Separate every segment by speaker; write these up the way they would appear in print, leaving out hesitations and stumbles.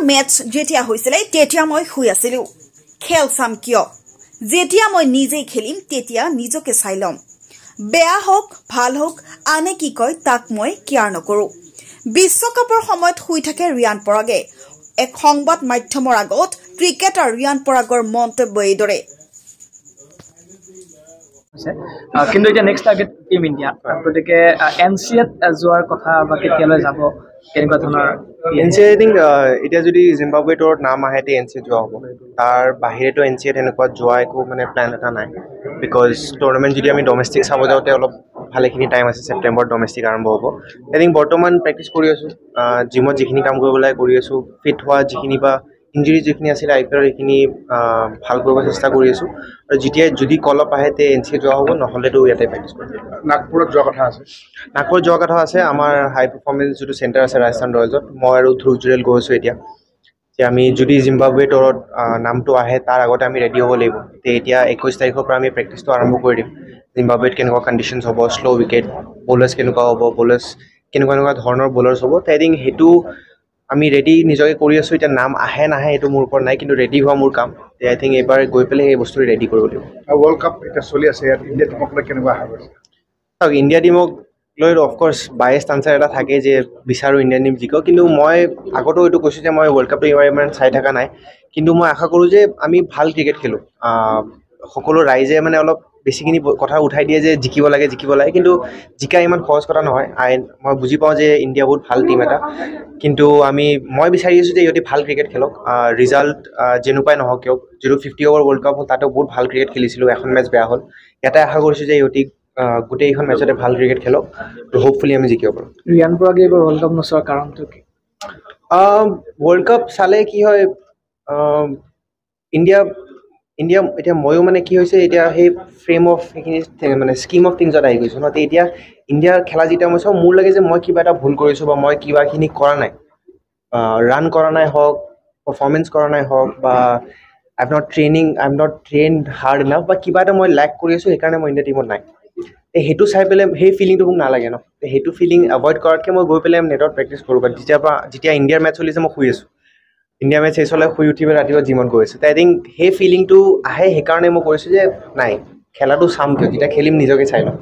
Speaker 1: Match যেতিয়া হৈছিল তেতিয়া মই শুই আছিলো খেল চাম কিয় যেতিয়া মই নিজে খেলিম তেতিয়া নিজকে চাই লম বেয়া হোক ভাল হোক আনে কি কয় তাক মই কেয়াৰ নকৰো বিশ্বকাপৰ সময়ত শুই থাকে ৰিয়ান পৰাগে এক সংবাদ মাধ্যমৰ আগত ক্ৰিকেটাৰ ৰিয়ান পৰাগৰ মন্তব্য এইদৰে
Speaker 2: কিন্তু এতিয়া নেক্সট টাৰ্গেট টিম ইণ্ডিয়া গতিকে এনচিএত যোৱাৰ কথা বা কেতিয়ালৈ যাব কেনেকুৱা ধৰণৰ
Speaker 3: এনচিএ আই থিংক এতিয়া যদি জিম্বাবৱে টুৰত নাম আহে তে এনচিএ যোৱা হ'ব তাৰ বাহিৰেতো এনচিএত এনেকুৱা যোৱা একো মানে প্লেন এটা নাই বিকজ টুৰ্ণামেণ্ট যদি আমি ডমেষ্টিক চাব যাওঁতে অলপ ভালেখিনি টাইম আছে ছেপ্টেম্বৰত ডমেষ্টিক আৰম্ভ হ'ব আই থিংক বৰ্তমান প্ৰেক্টিচ কৰি আছোঁ জিমত যিখিনি কাম কৰিব লাগে কৰি আছোঁ ফিট হোৱা যিখিনি বা ইঞ্জুৰি যিখিনি আছিলে আই পি এলৰ সেইখিনি ভাল কৰিব চেষ্টা কৰি আছোঁ আৰু যেতিয়াই যদি কল আপ আহে তে এনচিএ যোৱা হ'ব নহ'লেতো ইয়াতে প্ৰেক্টিচ কৰিম
Speaker 4: নাগপুৰত যোৱা কথা আছে
Speaker 3: আমাৰ হাই পাৰফৰ্মেঞ্চ যিটো চেণ্টাৰ আছে ৰাজস্থান ৰয়েলছত মই আৰু ধ্ৰুৱ জুৰেল গৈ আছোঁ এতিয়া যে আমি যদি জিম্বাবৱে টুৰত নামটো আহে তাৰ আগতে আমি ৰেডি হ'ব লাগিব এতিয়া 21 তাৰিখৰ পৰা আমি প্ৰেক্টিচটো আৰম্ভ কৰি দিম জিম্বাবৱেত কেনেকুৱা কণ্ডিশ্যনছ হ'ব শ্ল' উইকেট বলাৰ্ছ কেনেকুৱা হ'ব বলাৰ্ছ কেনেকুৱা ধৰণৰ বলাৰ্ছ হ'ব আই থিংক সেইটো আমি ৰেডি নিজকে কৰি আছোঁ এতিয়া নাম আহে নাহে এইটো মোৰ ওপৰত নাই কিন্তু ৰেডি হোৱা মোৰ কাম আই থিংক এইবাৰ গৈ পেলাই সেই বস্তুটো ৰেডি কৰিব লাগিব
Speaker 4: ৱৰ্ল্ড কাপ এতিয়া চলি আছে ইয়াত ইণ্ডিয়া টিমক লৈ কেনেকুৱা আশা কৰিছে
Speaker 3: চাওক ইণ্ডিয়া টিমক লৈ অফক'ৰ্ছ বায়েষ্ট আনচাৰ এটা থাকে যে বিচাৰোঁ ইণ্ডিয়ান টিম জিকক কিন্তু মই আগতেও এইটো কৈছোঁ যে মই ৱৰ্ল্ড কাপটো ইমান চাই থকা নাই কিন্তু মই আশা কৰোঁ যে আমি ভাল ক্ৰিকেট খেলোঁ সকলো ৰাইজে মানে অলপ বেছিখিনি কথা উঠাই দিয়ে যে জিকিব লাগে কিন্তু জিকা ইমান সহজ কথা নহয় মই বুজি পাওঁ যে ইণ্ডিয়া বহুত ভাল টিম এটা কিন্তু মই বিচাৰি আছোঁ যে ইহঁতে ভাল ক্ৰিকেট খেলক ৰিজাল্ট যেনেকুৱাই নহওক কিয় যিটো 50 অভাৰ ৱৰ্ল্ড কাপ হ'ল তাতো বহুত ভাল ক্ৰিকেট খেলিছিলোঁ এখন মেচ বেয়া হ'ল ইয়াতে আশা কৰিছোঁ যে ইহঁতি গোটেইখন মেচতে ভাল ক্ৰিকেট খেলক আৰু হোপফুলি আমি জিকিব পাৰোঁ
Speaker 2: ৰিয়ান পৰাগে এইবাৰ ৱৰ্ল্ড কাপ নোচোৱাৰ কাৰণটো কি
Speaker 3: ৱৰ্ল্ড কাপ চালে কি হয় ইণ্ডিয়া এতিয়া ময়ো মানে কি হৈছে এতিয়া সেই ফ্ৰেম অফ সেইখিনি মানে স্কিম অফ থিংছত আহি গৈছোঁ ন এতিয়া ইণ্ডিয়াৰ খেলা যেতিয়া মই চাওঁ মোৰ লাগে যে মই কিবা এটা ভুল কৰিছোঁ বা মই কিবাখিনি কৰা নাই ৰান কৰা নাই হওক পাৰফৰ্মেঞ্চ কৰা নাই হওক বা I am not trained hard enough বা কিবা এটা মই লেক কৰি আছোঁ সেইকাৰণে মই ইণ্ডিয়া টিমত নাই সেইটো চাই পেলাই সেই ফিলিংটো মোক নালাগে ন সেইটো ফিলিং এভইড কৰাতকৈ মই গৈ পেলাই নেটত প্ৰেক্টিচ কৰোঁ বাট যেতিয়া ইণ্ডিয়াৰ মেচ চলিছে মই শুই আছোঁ ইণ্ডিয়া মেচ শেষ হ'লে শুই উঠি পেলাই ৰাতিপুৱা জিমত গৈ আছোঁ আই থিংক সেই ফিলিংটো আহে সেইকাৰণে মই কৰিছোঁ যে নাই খেলাটো চাম কিয় যেতিয়া খেলিম নিজকে চাই লওঁ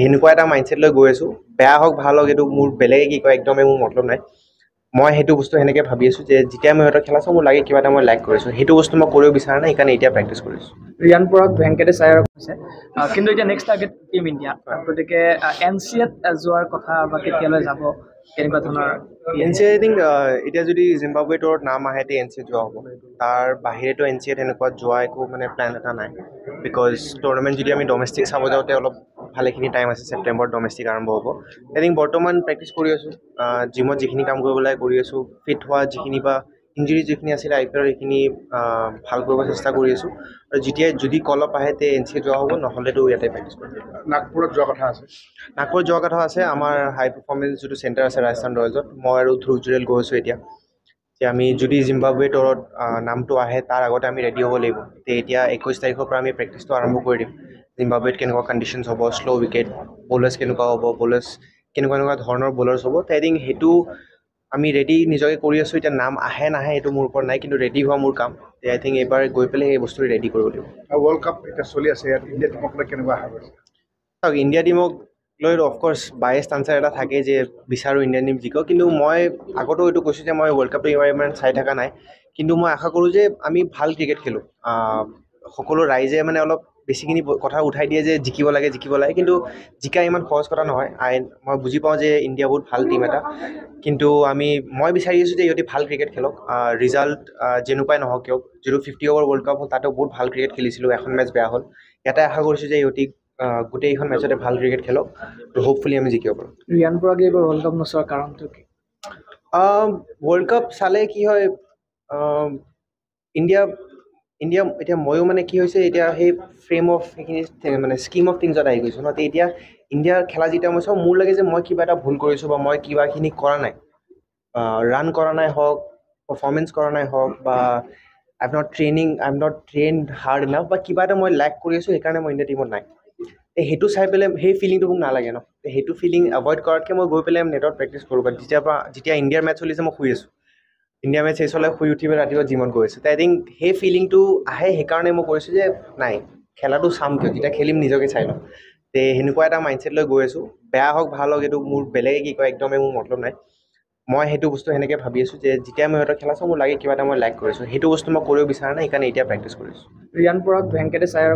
Speaker 3: সেনেকুৱা এটা মাইণ্ডছেট লৈ গৈ আছোঁ বেয়া হওক ভাল হওক এইটো মোৰ বেলেগে কি কয় একদমেই মোৰ মতলব নাই মই সেইটো বস্তু সেনেকৈ ভাবি আছোঁ যে যেতিয়া মই সিহঁতৰ খেলা চাওঁ মোৰ লাগে কিবা এটা মই লাইক কৰিছোঁ সেইটো বস্তু মই কৰিব বিচৰা নাই সেইকাৰণে এতিয়া প্ৰেক্টিচ কৰিছোঁ
Speaker 2: ৰিয়ান পৰাগ ভেংকটেশ আয়াৰক কৈছে কিন্তু এতিয়া নেক্সট টাৰ্গেট টিম ইণ্ডিয়া গতিকে এনচিএত যোৱাৰ কথা বা কেতিয়ালৈ যাব কেনেকুৱা ধৰণৰ
Speaker 3: এনচিএ আই থিংক এতিয়া যদি জিম্বাবৱে টুৰত নাম আহে তে এনচিএ যোৱা হ'ব তাৰ বাহিৰেতো এনচিএত এনেকুৱা যোৱা একো মানে প্লেন এটা নাই বিকজ টুৰ্ণামেণ্ট যদি আমি ডমেষ্টিক চাব যাওঁতে অলপ ভালেখিনি টাইম আছে ছেপ্টেম্বৰত ডমেষ্টিক আৰম্ভ হ'ব আই থিংক বৰ্তমান প্ৰেক্টিচ কৰি আছোঁ জিমত যিখিনি কাম কৰিব লাগে কৰি আছোঁ ফিট হোৱা যিখিনি বা ইঞ্জুৰি যিখিনি আছিলে আই পি এলৰ সেইখিনি ভাল কৰিব চেষ্টা কৰি আছোঁ আৰু যেতিয়াই যদি কল আপ আহে তে এনচিএ যোৱা হ'ব নহ'লেতো ইয়াতে প্ৰেক্টিচ কৰিম
Speaker 4: নাগপুৰত যোৱা কথা আছে
Speaker 3: আমাৰ হাই পাৰফৰ্মেঞ্চ যিটো চেণ্টাৰ আছে ৰাজস্থান ৰয়েলছত মই আৰু ধ্ৰুৱ জুৰেল গৈ আছোঁ এতিয়া যে আমি যদি জিম্বাবৱে টুৰত নামটো আহে তাৰ আগতে আমি ৰেডি হ'ব লাগিব এতিয়া 21 তাৰিখৰ পৰা আমি প্ৰেক্টিচটো আৰম্ভ কৰি দিম জিম্বাবৱেত কেনেকুৱা কণ্ডিশ্যনছ হ'ব শ্ল' উইকেট বলাৰ্ছ কেনেকুৱা হ'ব বলাৰ্ছ কেনেকুৱা ধৰণৰ বলাৰ্ছ হ'ব আই থিংক সেইটো আমি ৰেডি নিজকে কৰি আছোঁ এতিয়া নাম আহে নাহে এইটো মোৰ ওপৰত নাই কিন্তু ৰেডি হোৱা মোৰ কাম আই থিংক এইবাৰ গৈ পেলাই সেই বস্তুটো ৰেডি কৰিব লাগিব
Speaker 4: ৱৰ্ল্ড কাপ এতিয়া চলি আছে ইয়াত ইণ্ডিয়া টিমক লৈ কেনেকুৱা আশা কৰিছে
Speaker 3: চাওক ইণ্ডিয়া টিমক লৈ অফক'ৰ্ছ বায়েষ্ট আনচাৰ এটা থাকে যে বিচাৰোঁ ইণ্ডিয়ান টিম জিকক কিন্তু মই আগতেও এইটো কৈছোঁ যে মই ৱৰ্ল্ড কাপটো ইমান চাই থকা নাই কিন্তু মই আশা কৰোঁ যে আমি ভাল ক্ৰিকেট খেলোঁ সকলো ৰাইজে মানে অলপ বেছিখিনি কথা উঠাই দিয়ে যে জিকিব লাগে কিন্তু জিকা ইমান সহজ কথা নহয় মই বুজি পাওঁ যে ইণ্ডিয়া বহুত ভাল টিম এটা কিন্তু মই বিচাৰি আছোঁ যে ইহঁতে ভাল ক্ৰিকেট খেলক ৰিজাল্ট যেনেকুৱাই নহওক কিয় যিটো 50 অভাৰ ৱৰ্ল্ড কাপ হ'ল তাতো বহুত ভাল ক্ৰিকেট খেলিছিলোঁ এখন মেচ বেয়া হ'ল ইয়াতে আশা কৰিছোঁ যে ইহঁতি গোটেইখন মেচতে ভাল ক্ৰিকেট খেলক আৰু হোপফুলি আমি জিকিব পাৰোঁ
Speaker 2: ৰিয়ান পৰাগে এইবাৰ ৱৰ্ল্ড কাপ নোচোৱাৰ কাৰণটো কি
Speaker 3: ৱৰ্ল্ড কাপ চালে কি হয় ইণ্ডিয়া এতিয়া ময়ো মানে কি হৈছে এতিয়া সেই ফ্ৰেম অফ সেইখিনি মানে স্কিম অফ থিংছত আহি গৈছোঁ ন এতিয়া ইণ্ডিয়াৰ খেলা যেতিয়া মই চাওঁ মোৰ লাগে যে মই কিবা এটা ভুল কৰিছোঁ বা মই কিবাখিনি কৰা নাই ৰান কৰা নাই হওক পাৰফৰ্মেঞ্চ কৰা নাই হওক বা I am not trained hard enough বা কিবা এটা মই লেক কৰি আছোঁ সেইকাৰণে মই ইণ্ডিয়া টিমত নাই সেইটো চাই পেলাই সেই ফিলিংটো মোক নালাগে ন সেইটো ফিলিং এভইড কৰাতকৈ মই গৈ পেলাই নেটত প্ৰেক্টিচ কৰোঁ বাট যেতিয়া ইণ্ডিয়াৰ মেচ চলিছে মই শুই আছোঁ ইণ্ডিয়া মেচ শেষ হ'লে শুই উঠি পেলাই ৰাতিপুৱা জিমত গৈ আছোঁ। আই থিংক সেই ফিলিংটো আহে, সেইকাৰণে মই কৰিছোঁ যে নাই খেলাটো চাম কিয়, যেতিয়া খেলিম নিজকে চাই ল'ম। তে সেনেকুৱা এটা মাইণ্ডছেট লৈ গৈ আছোঁ। বেয়া হওক ভাল হওক এইটো মোৰ বেলেগে কি কয় একদমেই মোৰ মতলব নাই। মই সেইটো বস্তু সেনেকৈ ভাবি আছোঁ যে যেতিয়া মই সিহঁতৰ খেলা চাওঁ মোৰ লাগে কিবা এটা মই লাইক কৰিছোঁ, সেইটো বস্তু মই কৰিব বিচৰা নাই, সেইকাৰণে এতিয়া প্ৰেক্টিছ কৰিছোঁ।
Speaker 2: ৰিয়ান পৰাগ, ভেংকটেশ আয়াৰ